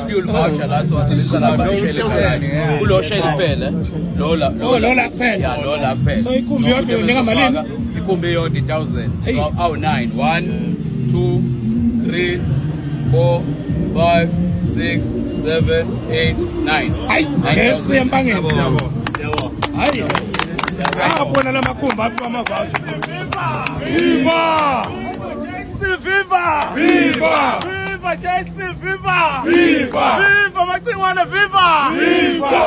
Fuel voucher la siwasebenzisa la no shell kuphela kulo shell kuphela lola kuphela so ikhumbi yodwa unika malini ikhumbi yodwa 1000 so awu 9 1 2 3 4 5 6 7 8 9 hayi EMpangeni yabo hayi abona la makhumbi aphi ama voucher viva Viva! Viva! Viva, JAC! Viva! Viva! Viva, Mchunu! Viva! Viva!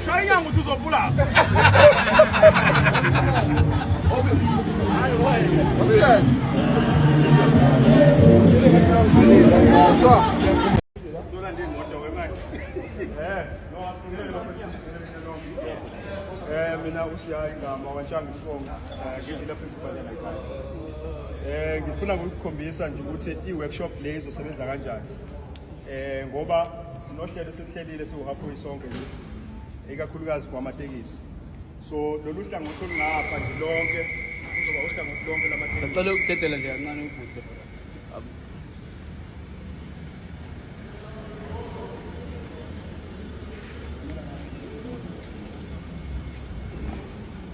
Shaya nguthi uzopula. Sola ndi moto wemali. No asingene lokho mina usiya igama wanchanga isibonga ngithi la principal la ekhaya. Ngifuna ukukhombisa nje ukuthi i-workshop le izosebenza kanjani. Ngoba sinohlelo esihlelile siwuhapho isonke nje. Ikakhulukazi kwamatekisi. So lolu hlangothi olungapha nje lonke kuzoba uhlangothi lonke lamatekisi. Sicela ukudedela nje kancane ukudla.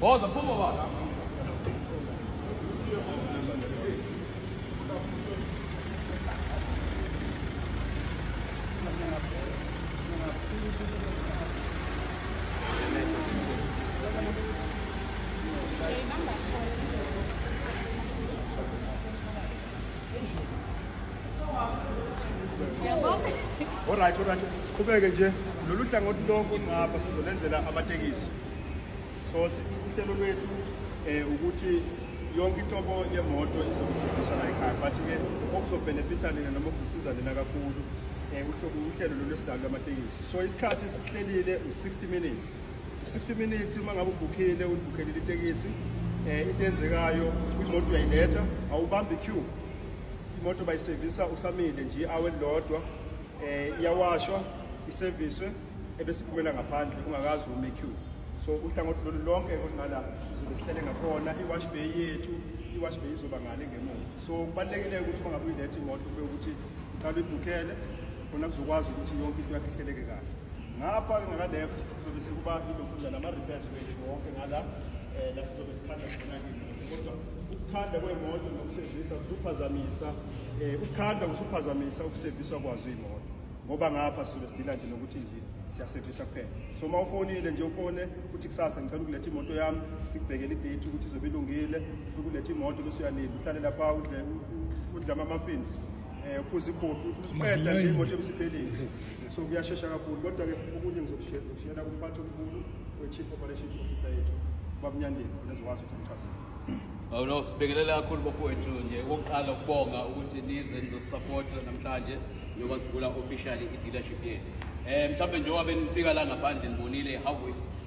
Boza phuma baba. Alright, siqhubeke nje lolu hlangothi lonke olungapha sizolenzela amatekisi. So uhlelo lwethu ukuthi yonke inhlobo yemoto izobusebenziswa la ekhaya but ke okuzobenefita lena noma okusiza lena kakhulu uhlelo lolwesidalo lamatekisi. So isikhathi sisihlelile u60 minutes. 60 minutes uma ngabe ubukhelile itekisi into enzekayo imoto uyayiletha awubambi queue. Imoto bayisevisa usamile nje awe lodwa iyawashwa iserviswe ebese iphumela ngaphandle ungakazi uma queue. So uhlangothi lolu lonke olungala izobe sihlele ngakhona iwash bay yethu iwash bay izoba ngale ngemuva. So kubalekile ukuthi uma ngabe uyiletha imoto kube ukuthi uqala uyibukhele khona kuzokwazi ukuthi yonke into yakhe ihleleke kahle. Ngapha ngaka left kuzobe sekuba ilokudla nama repairs wethu wonke ngala la sizobe sikhanda khona kodwa ukukhanda kwemoto nokusevisa kusuphazamisa ukukhanda kusuphazamisa ukuserviswa kwazo imoto ngoba ngapha sizobe sidila nje nokuthi nje siyasevisa kuphela. So mawufonile nje ufone uthi kusasa ngicela ukuletha imoto yami sikubhekele idate ukuthi izobe ilungile ufike ulethe imoto bese uyalinda uhlale lapha udla ama muffins uphuza ikhofi uthi usiqeda nje imoto ebisiphelile. So kuyashesha kakhulu kodwa ke okunye ngizokushiyela kumphathi omkhulu we-Chief Operations Officer yethu babanyandeni nezokwazi ukuthi ngichazele. Oh no, sibhekelela kakhulu bafowethu nje okokuqala ukubonga ukuthi nize nizosupporta namhlanje njengoba sivula officially i-dealership yethu. Mhlawumbe njengoba benifika la ngaphandle nibonile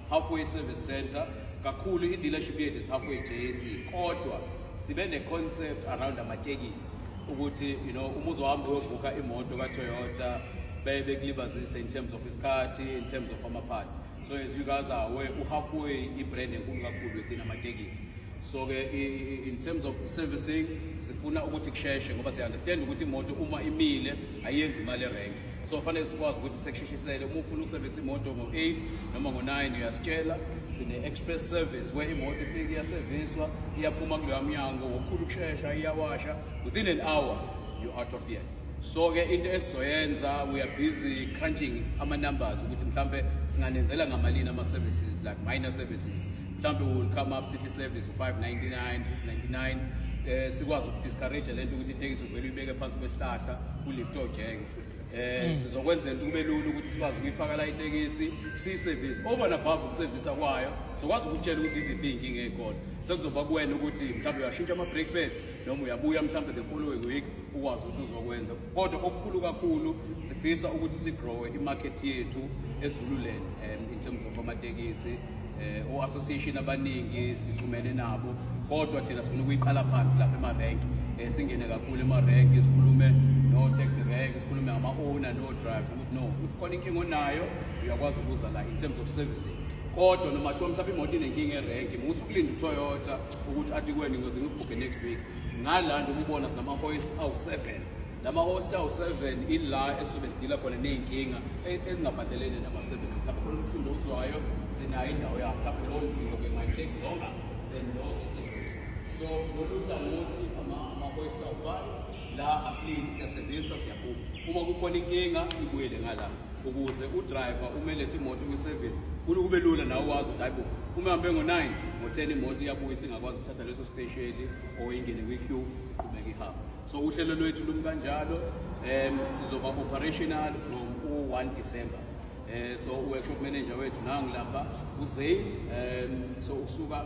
halfway service center kakhulu i-dealership yethu is halfway JAC kodwa sibe ne-concept around amatekisi ukuthi umuzi wami uyobhuka imoto ka-Toyota bekulibazise in terms of isikhathi, in terms of amaphathi. So as you guys are aware, halfway i-brand enkulu kakhulu within amatekisi. So in terms of servicing sifuna ukuthi kusheshe ngoba siya understand ukuthi imoto uma imile ayenzi imali erank. So fanele sikwazi ukuthi sekusheshisele uma ufuna uservice imoto ngo8 noma ngo9 uyasitshela sine express service where imoto ifika iyaserviswa iyaphuma kuleyo mnyango ngokukhulu kushesha iyawasha within an hour you out of here. So ke into esizoyenza we are busy crunching ama numbers ukuthi mhlambe singanenzela ngamalini ama services like minor services. Mhlambe will come up city service 599 699 sikwazi ukudiscourage lento ukuthi itekisi uvele uyibeke phansi kwesihlahla ulift ojeke sizokwenzela kube lula ukuthi sikwazi ukuyifaka la itekisi siyiservice over and above ukusevisa kwayo sokwazi ukutshela ukuthi iziphi iy'nkinga ey'khona sekuzoba kuwena ukuthi mhlawumbe uyashintsha ama-brake pads noma uyabuya mhlawumbe the following week ukwazi ukuthi uzokwenza kodwa okukhulu kakhulu sifisa ukuthi sigrowe imarket yethu eZululand in terms of amatekisi o-association abaningi sixhumene nabo kodwa thina sifuna ukuyiqala phansi lapha emarenki singene kakhulu emarenki sikhulume no-taxi rank sikhulume ngama-owner no-driver ukuthi no if khona inkinga onayo uyakwazi ukuza la in terms of servicing kodwa noma kuthiwa mhlawumbe imoto inenkinga erenki musukulinda uToyota ukuthi athi kuwena ngizoze ngikubhukhe next week ngala nje ukubona sinama-hoist awu-7 lama-hoist awu-7 ila esizobe sidila khona ney'nkinga ezingaphathelene nama-services mhlawumbe khona umsindo uzwayo sinayo indawo yakho mhlawumbe lowo msindo bengayiteki longa then also service so ngoluhla ngokuthi ama-hoist awu-5 la asilindi siyasevisa siyaphuma uma kukhona inkinga ibuyele ngala ukuze udriver umelethe imoto kwi-service kube lula nawe wazi ukuthi hayibo uma hambe ngo-9 ngo-10 imoto iyabuya singakwazi ukuthatha leso specially or ingene kwi-queue qhubeka ihamba so uhlelo lwethu lumi kanjalo sizoba operational from u-1 December so u-workshop manager wethu nangilapha uZane so usuka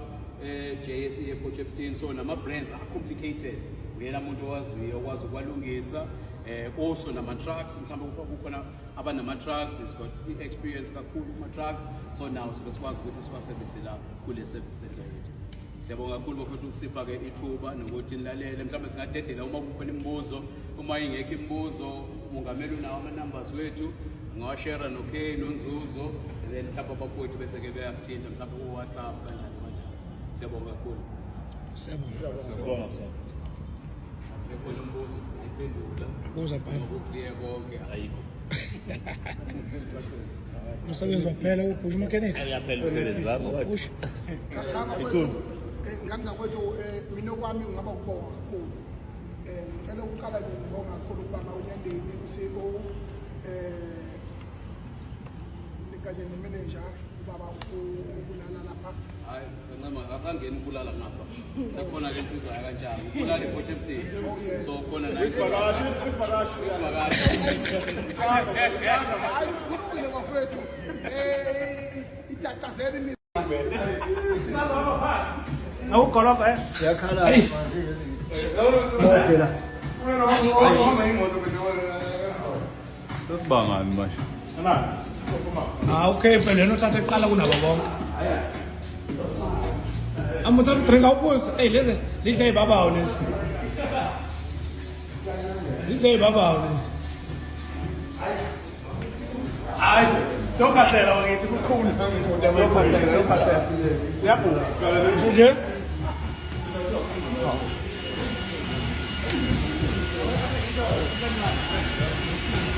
JAC ePortchepstein so nama-brands are-complicated uyena muntu owaziyo okwazi ukwalungisa also nama-trucks mhlawumbe kukhona abanama-trucks he's got i-experience kakhulu kuma-trucks so now sobe sikwazi ukuthi siwasevise la kule service center yethu siyabonga kakhulu bafuna ukusipha-ke ithuba nokuthi nilalele mhlawumbe singadedela uma kukhona imibuzo uma ingekho imibuzo ungamele unawo ama-numbers wethu ngawashera no-K noNzuzo then mhlawumbe abafowethu bese-ke beyasithinta mhlawumbe ku-WhatsApp kanjani kanjani siyabonga kakhulu Siyabonga. Buza umsebenzi waphela uphusha umakhenikha ayaphela umsebenzi wakho ngamzakwethu mina kwami ngaba ukubonga kakhulu ngicela ukuqala nje ngibonga kakhulu ubaba uNyandeni uSeko kanye nemanager ubaba ukulala lapha hayi kancema asangeni ukulala ngapha sekhona ke insizwa kanjani ukulala ePortchepstein so khona nice hayi kulungile kwafethu itatazeli mi awugoloka yakhala sesibangani manje okay phela nothatha eqala kunabo bonke amuthatha udrinka ubuze lezi zidle ibabawo lezi hayi sokhathela wakithi kukhulu sokhathela yabuka nje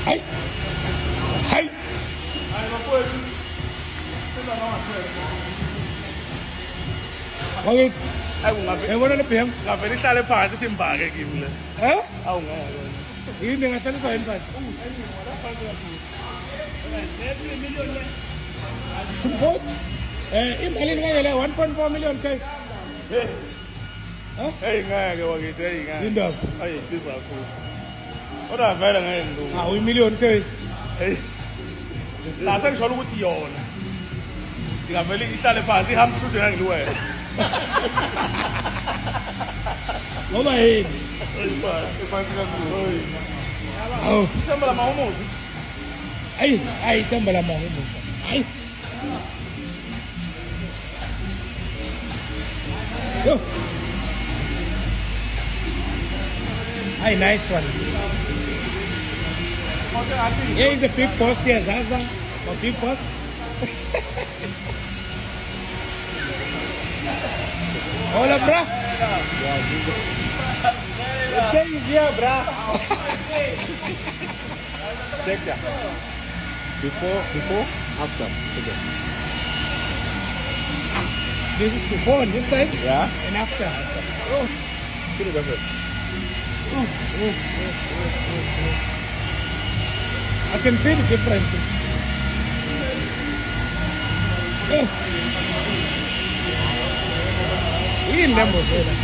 hayi hayi wakithi yabona lebhengu ngavele ihlale phansi ithi mbake kimi le awungeke yini ngahlaliswa yini phansi imalini kanye le 1.4 million K hey ngeke wakithi hey ngeke indaba ayi isiza kakhulu kodwa vele ngeke ngiduka uyimillion K hey la sengisho ukuthi yona ngavele ihlale phansi ihambe studio ngangiliwela ngoba yini iphansi kakhulu awu sembala mawumuzi ayi themba la mahubo hayi yo Hey, nice one. Here is the big boss here, Zaza. My big boss. Hola, bra. Okay, yeah, bra. Check that. Before, after. Okay. This is before on this side, Yeah. and after. Oh. Put it over. I can see the difference. Oh. We in Lambo, brother.